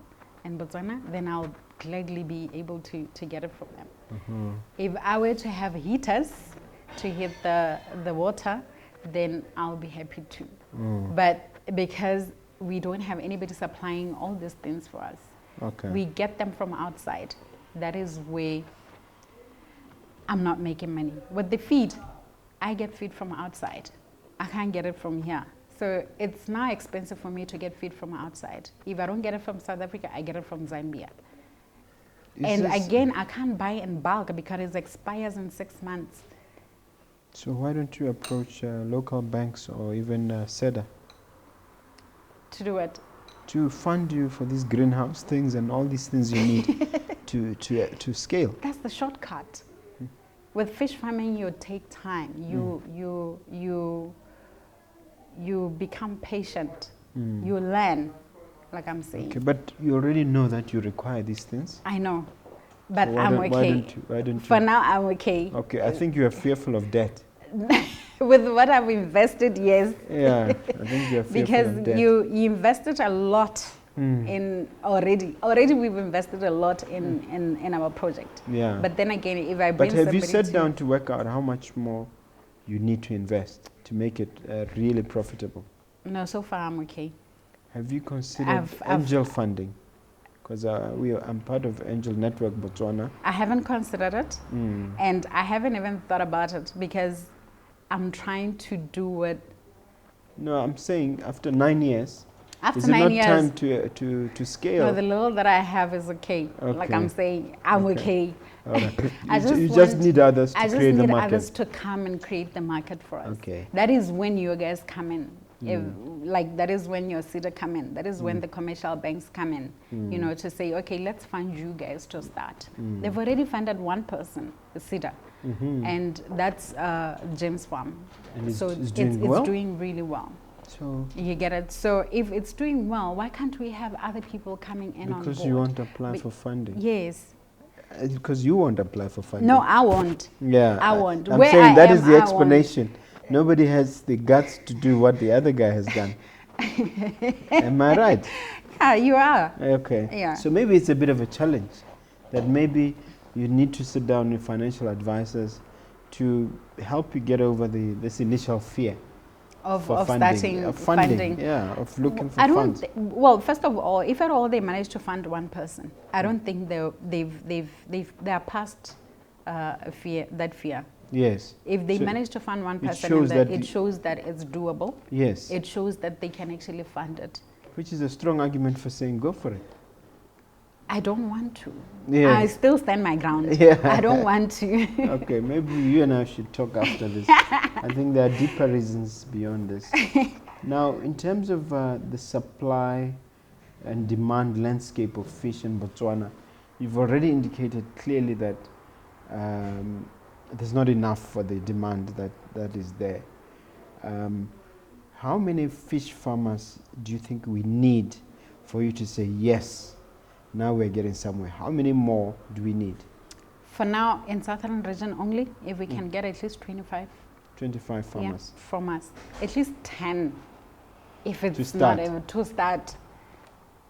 in Botswana, then I'll gladly be able to get it from them. If I were to have heaters to heat the water, then I'll be happy too. But because we don't have anybody supplying all these things for us, we get them from outside. That is where I'm not making money. With the feed, I get feed from outside. I can't get it from here. So it's now expensive for me to get feed from outside. If I don't get it from South Africa, I get it from Zambia. And again, I can't buy in bulk because it expires in 6 months. So why don't you approach local banks or even SEDA? To do it? To fund you for these greenhouse things and all these things you need to scale. That's the shortcut. With fish farming, you take time. You become patient. You learn, like I'm saying. Okay, but you already know that you require these things. I know, but so I'm okay. Why don't you? For now, I'm okay. Okay, I think you are fearful of debt. With what I've invested, yes. Yeah, I think you're fearful because of debt. you invested a lot in already. Already we've invested a lot in our project. Yeah. But then again, if I bring But have you sat down to work out how much more you need to invest to make it really profitable? No, so far I'm okay. Have you considered angel funding? Because I'm part of Angel Network Botswana. I haven't considered it, and I haven't even thought about it because I'm trying to do it. No, I'm saying after 9 years. After is 9 it not years, time to scale? No, the little that I have is okay. Like I'm saying, I'm okay. All right. I you just need others to create the market. I just need others to come and create the market for us. Okay. That is when you guys come in. That is when your SEDA come in. That is when the commercial banks come in, to say, okay, let's fund you guys to start. They've already funded one person, the SEDA, and that's James Farm. And it's doing really well. So you get it. So if it's doing well, why can't we have other people coming in on board? Because you won't apply for funding. Yes. Because you won't apply for funding. No, I won't. Yeah. I won't. I'm saying that is the explanation. Nobody has the guts to do what the other guy has done. Am I right? Yeah, you are. Okay. Yeah. So maybe it's a bit of a challenge that maybe you need to sit down with financial advisors to help you get over this initial fear of funding. funding. Yeah, of looking for funds. Well, first of all, if at all they manage to fund one person, I don't think they are past that fear. Yes. If they manage to fund one person, it shows that it's doable. Yes. It shows that they can actually fund it. Which is a strong argument for saying go for it. I don't want to. Yeah. I still stand my ground. Yeah. I don't want to. Okay, maybe you and I should talk after this. I think there are deeper reasons beyond this. Now, in terms of the supply and demand landscape of fish in Botswana, you've already indicated clearly that there's not enough for the demand that is there. How many fish farmers do you think we need for you to say, yes, Now we're getting somewhere. How many more do we need? For now, in Southern region only, if we can get at least 25. 25 farmers. Yeah, from us. At least 10. If it's start. not able to start,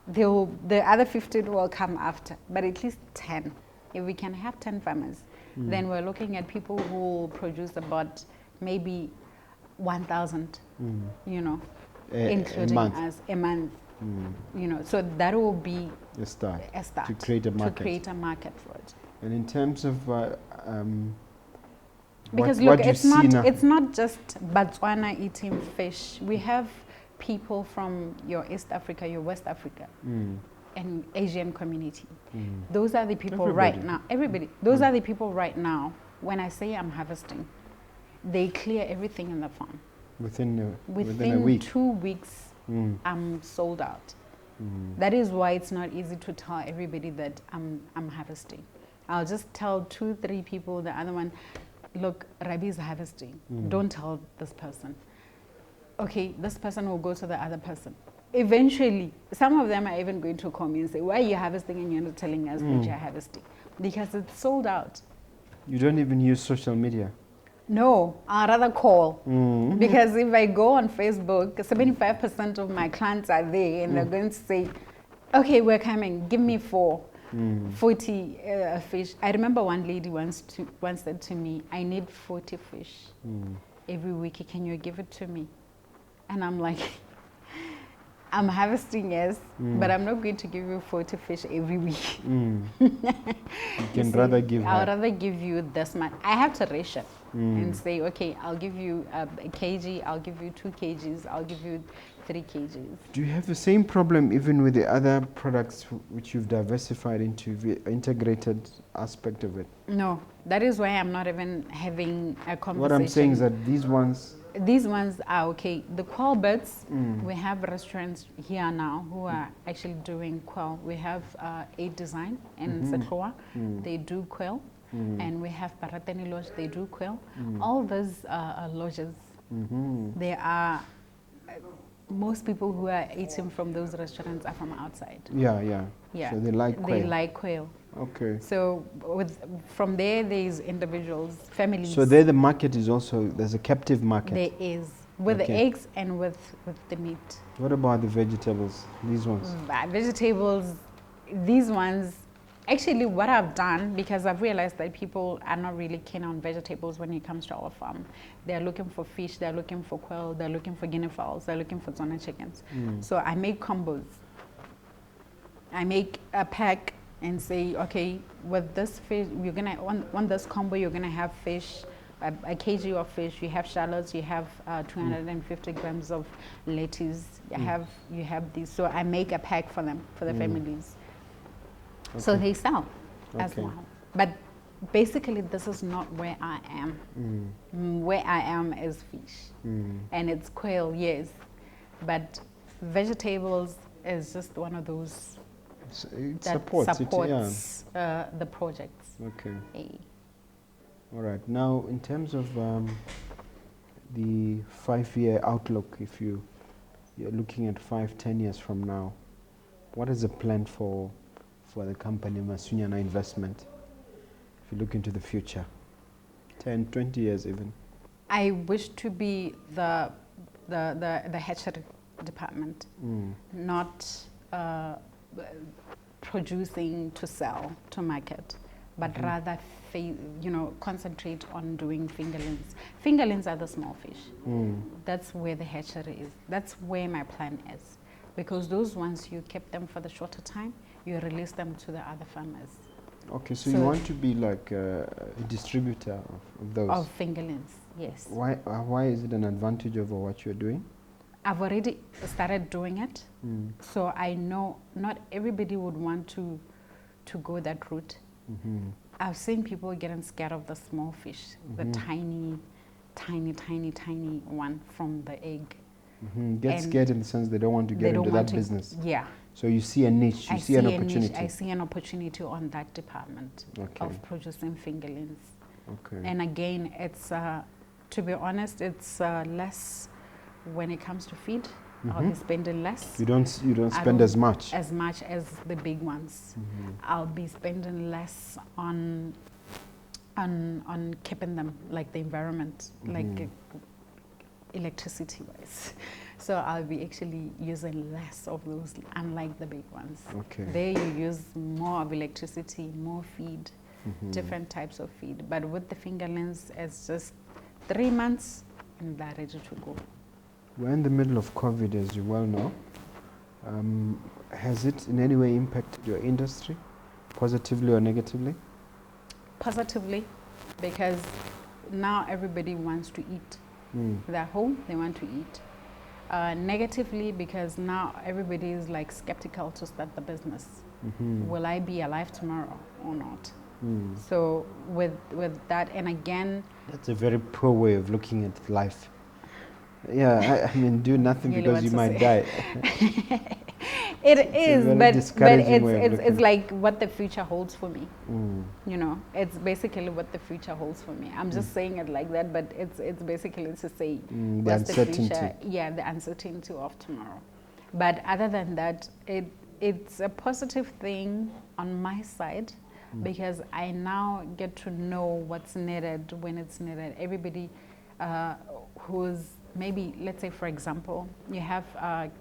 the other 15 will come after. But at least 10. If we can have 10 farmers, then we're looking at people who will produce about maybe 1,000, you know, including us a month. You know, so that will be A start. a start To create a market. To create a market for it. And in terms of Because what look, do you see now? it's not just Botswana eating fish. We have people from your East Africa, your West Africa, and Asian community. Those are the people right now. Everybody. Those are the people right now. When I say I'm harvesting, they clear everything in the farm. Within a week. 2 weeks, I'm sold out. That is why it's not easy to tell everybody that I'm harvesting. I'll just tell 2-3 people, the other one, look, Rabi is harvesting. Don't tell this person. Okay, this person will go to the other person. Eventually, some of them are even going to call me and say, why are you harvesting and you're not telling us that you're harvesting? Because it's sold out. You don't even use social media? No, I'd rather call. Because if I go on Facebook, 75% of my clients are there and they're going to say, okay, we're coming, give me 40 fish. I remember one lady once said to me, I need 40 fish every week. Can you give it to me? And I'm like, I'm harvesting, yes, but I'm not going to give you 40 fish every week. You can rather give I'd rather give you this much. I have to ration and say, okay, I'll give you a kg, I'll give you 2 kgs, I'll give you 3 kgs. Do you have the same problem even with the other products which you've diversified into the integrated aspect of it? No, that is why I'm not even having a conversation. What I'm saying is that these ones are okay. The quail birds, we have restaurants here now who are actually doing quail. We have A Design in Setroa, they do quail. And we have Parateni Lodge, they do quail. All those lodges, they are, most people who are eating from those restaurants are from outside. Yeah. So they like quail. They like quail. Okay. So from there's individuals, families. So there the market is also, there's a captive market. There is, with the eggs and with the meat. What about the vegetables, these ones? Vegetables, these ones, actually what I've done, because I've realized that people are not really keen on vegetables when it comes to our farm. They're looking for fish, they're looking for quail, they're looking for guinea fowls, they're looking for Tswana chickens. So I make combos. I make a pack and say, okay, with this fish, you're gonna on this combo, you're gonna have fish, a kg of fish. You have shallots, you have 250 grams of lettuce. You have these. So I make a pack for them, for the families. Okay. So they sell as well. But basically, this is not where I am. Where I am is fish, and it's quail, yes, but vegetables is just one of those. It that supports the projects. Okay. All right. Now, in terms of the 5-year outlook, if you're looking at 5-10 years from now, what is the plan for the company Masunyana Investment? If you look into the future, 10, 20 years even. I wish to be the hatchery department, not producing to sell to market, but rather concentrate on doing fingerlings. Fingerlings are the small fish. That's where the hatchery is. That's where my plan is, because those ones you keep them for the shorter time, you release them to the other farmers. Okay, so you want to be like a distributor of those? Of fingerlings, yes. Why is it an advantage over what you're doing? I've already started doing it, so I know not everybody would want to go that route. I've seen people getting scared of the small fish, the tiny one from the egg. Get scared in the sense they don't want to get into that business. Yeah. So you see a niche, you see an opportunity. I see an opportunity on that department of producing fingerlings. Okay. And again, it's to be honest, it's less when it comes to feed. I'll be spending less. You don't spend as much. As much as the big ones. I'll be spending less on keeping them, like the environment, like electricity wise. So I'll be actually using less of those, unlike the big ones. Okay. There you use more of electricity, more feed, different types of feed. But with the fingerlings, it's just 3 months and they're ready to go. We're in the middle of COVID, as you well know. Has it in any way impacted your industry, positively or negatively? Positively, because now everybody wants to eat. They're home, they want to eat. Negatively, because now everybody is like skeptical to start the business. Will I be alive tomorrow or not? So with that, and again, that's a very poor way of looking at life. Yeah, I mean, do nothing because you might die. It is, but it's like what the future holds for me. You know, it's basically what the future holds for me. I'm just saying it like that, but it's basically to say the uncertainty. The future, yeah, the uncertainty of tomorrow. But other than that, it's a positive thing on my side, because I now get to know what's needed when it's needed. Everybody who's maybe, let's say for example, you have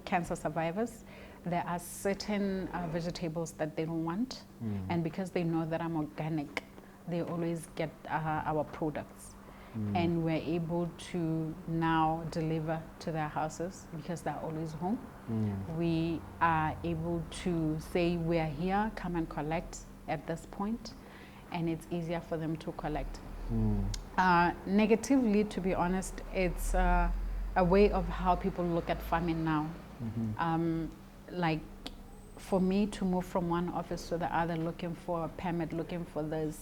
cancer survivors. There are certain vegetables that they don't want, and because they know that I'm organic, they always get our products, and we're able to now deliver to their houses because they're always home. We are able to say, we are here, come and collect at this point, and it's easier for them to collect. Negatively, to be honest, it's a way of how people look at farming now. Like for me to move from one office to the other, looking for a permit, looking for this,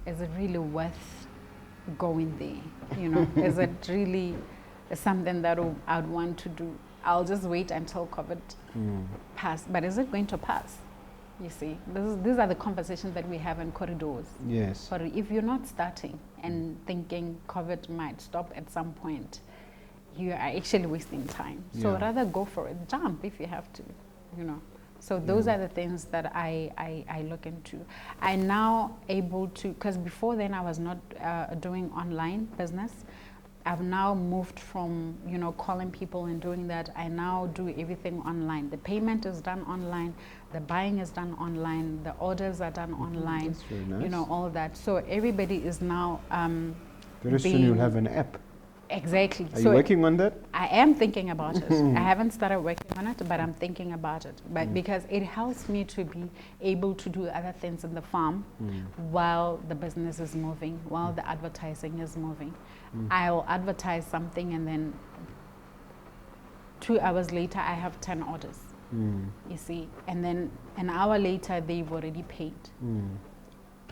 is it really worth going there? You know, is it really something that I'd want to do? I'll just wait until COVID passed. But is it going to pass? You see, these are the conversations that we have in corridors. Yes. But if you're not starting and thinking COVID might stop at some point, you are actually wasting time. So rather go for it. Jump if you have to, you know. So those are the things that I look into. I now able to, because before then I was not doing online business. I've now moved from, you know, calling people and doing that. I now do everything online. The payment is done online. The buying is done online. The orders are done online. That's very nice. You know, all that. So everybody is now very soon you'll have an app. Exactly. Are you working on that? I am thinking about it. I haven't started working on it, but I'm thinking about it. But because it helps me to be able to do other things in the farm while the business is moving, while the advertising is moving. I'll advertise something and then 2 hours later I have 10 orders. You see, and then an hour later they've already paid.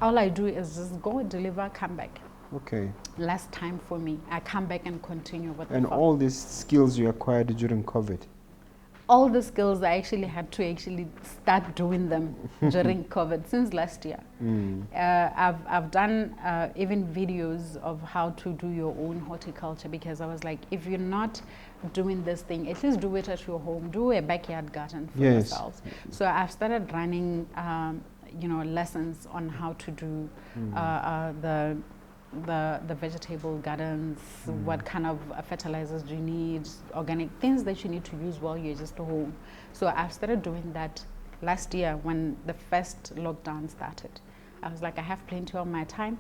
All I do is just go, deliver, come back. Okay. Less time for me. I come back and continue with and the all these skills you acquired during COVID? All the skills I actually had to actually start doing them during COVID since last year. I've done even videos of how to do your own horticulture, because I was like, if you're not doing this thing, at least do it at your home. Do a backyard garden for yourselves. So I've started running you know, lessons on how to do the vegetable gardens, what kind of fertilizers do you need, organic things that you need to use while you're just home. So I've started doing that last year when the first lockdown started. I was like, I have plenty of my time.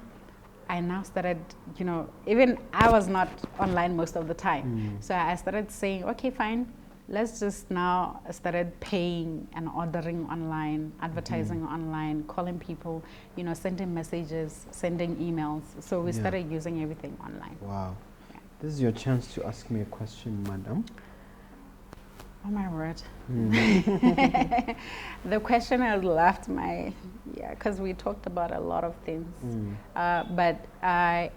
I now started, you know, even I was not online most of the time. So I started saying, okay, fine, let's just now started paying and ordering online, advertising online, calling people, you know, sending messages, sending emails. So we started using everything online. Wow. This is your chance to ask me a question, madam. Oh my word. The question has left my, because we talked about a lot of things. But I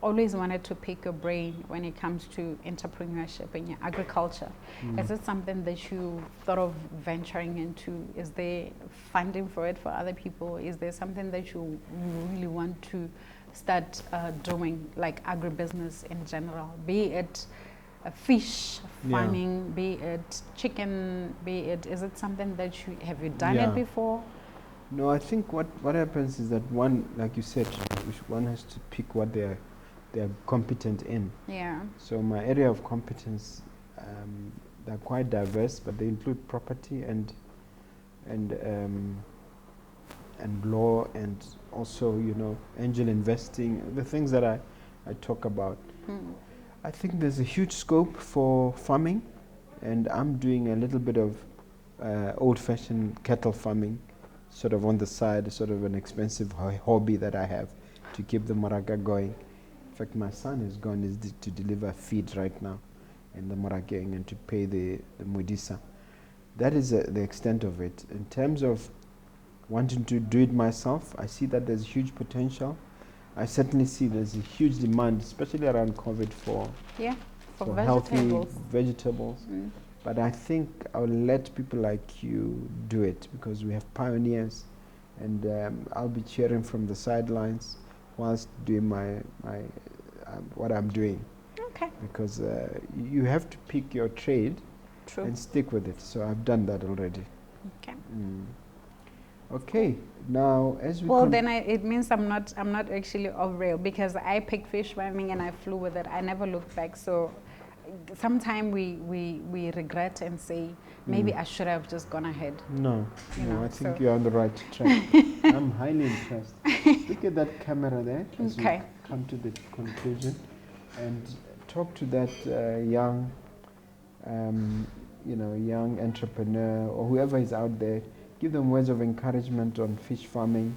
always wanted to pick your brain when it comes to entrepreneurship in your agriculture. Is it something that you thought of venturing into? Is there funding for it for other people? Is there something that you really want to start doing, like agribusiness in general, be it fish Yeah. farming, be it chicken, be it, is it something that have you done Yeah. it before? No, I think what happens is that one, like you said, one has to pick what they're competent in. Yeah. So my area of competence, they're quite diverse, but they include property and law, and also, you know, angel investing, the things that I talk about. I think there's a huge scope for farming, and I'm doing a little bit of old-fashioned cattle farming, sort of on the side, sort of an expensive hobby that I have to keep the maraga going. In fact, my son has gone to deliver feed right now in the marageng and to pay the mudisa. That is the extent of it. In terms of wanting to do it myself, I see that there's huge potential. I certainly see there's a huge demand, especially around COVID, for healthy vegetables. vegetables. But I think I'll let people like you do it, because we have pioneers, and I'll be cheering from the sidelines whilst doing my what I'm doing. Okay. Because you have to pick your trade True. and stick with it. So I've done that already. Okay. Okay. Now, as we then it means I'm not actually off rail, because I picked fish farming and I flew with it. I never looked back. So sometimes we regret and say, maybe I should have just gone ahead. No, You no, know, I think so- you're on the right track. I'm highly impressed. Look at that camera there as we Okay. come to the conclusion, and talk to that young, young entrepreneur or whoever is out there. Give them words of encouragement on fish farming,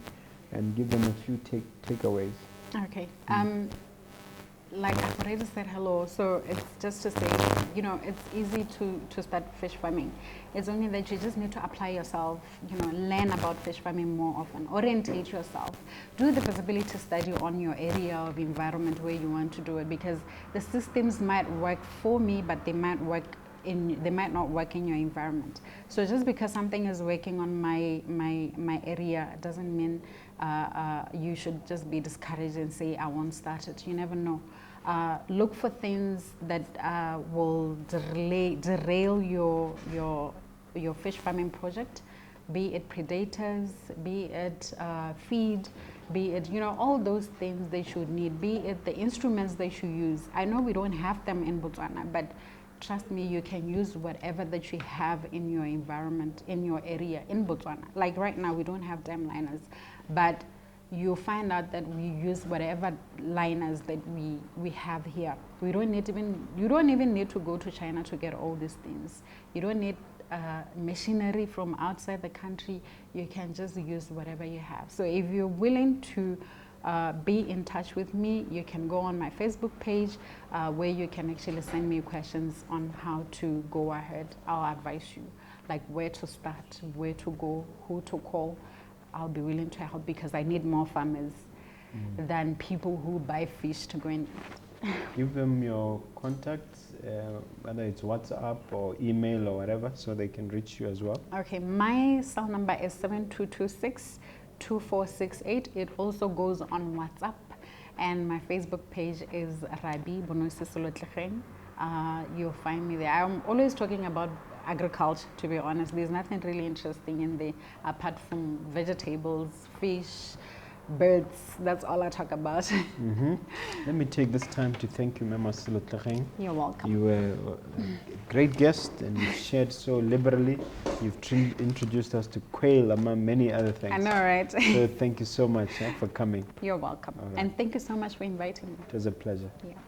and give them a few takeaways. Okay. Like I've already said hello, so it's just to say, you know, it's easy to start fish farming. It's only that you just need to apply yourself, you know, learn about fish farming more often, orientate yourself, do the feasibility study on your area of environment where you want to do it, because the systems might work for me, but they might not work in your environment. So just because something is working on my area doesn't mean you should just be discouraged and say, I won't start it. You never know. Look for things that will derail your fish farming project, be it predators, be it feed, be it, you know, all those things they should need, be it the instruments they should use. I know we don't have them in Botswana, but trust me, you can use whatever that you have in your environment, in your area, in Botswana. Like right now, we don't have dam liners, but you'll find out that we use whatever liners that we have here. You don't even need to go to China to get all these things. You don't need machinery from outside the country. You can just use whatever you have. So if you're willing to be in touch with me, you can go on my Facebook page where you can actually send me questions on how to go ahead. I'll advise you, like where to start, where to go, who to call. I'll be willing to help, because I need more farmers than people who buy fish to go and eat. Give them your contacts, whether it's WhatsApp or email or whatever, so they can reach you as well. Okay, my cell number is 7226-2468. It also goes on WhatsApp, and my Facebook page is Bonosi Selotlegeng. You'll find me there. I'm always talking about agriculture, to be honest. There's nothing really interesting in there apart from vegetables, fish, birds. That's all I talk about. Let me take this time to thank you, Mama Selotlegeng. You're welcome. You were a great guest, and you shared so liberally. You've introduced us to quail, among many other things. I know, right? So thank you so much for coming. You're welcome. All right. And thank you so much for inviting me. It was a pleasure. Yeah.